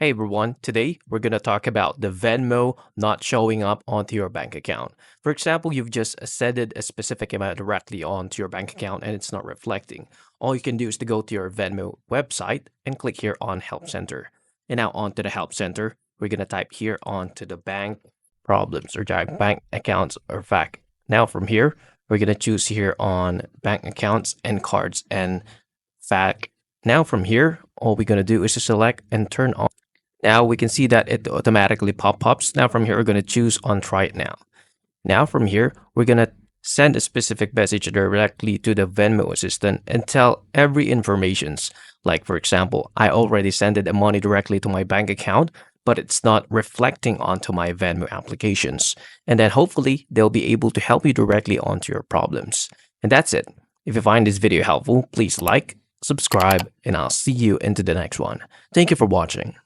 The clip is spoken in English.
Hey everyone, today we're going to talk about the Venmo not showing up onto your bank account. For example, you've just sent a specific amount directly onto your bank account and it's not reflecting. All you can do is to go to your Venmo website and click here on Help Center. And now onto the Help Center, we're going to type here onto the bank problems or bank accounts or fact. Now from here, we're going to choose here on bank accounts and cards and fact. Now from here, all we're going to do is to select and turn on. Now we can see that it automatically pop-ups. Now from here, we're going to choose on try it now. Now from here, we're going to send a specific message directly to the Venmo assistant and tell every informations. Like for example, I already sent the money directly to my bank account, but it's not reflecting onto my Venmo applications. And then hopefully they'll be able to help you directly onto your problems. And that's it. If you find this video helpful, please like, subscribe, and I'll see you into the next one. Thank you for watching.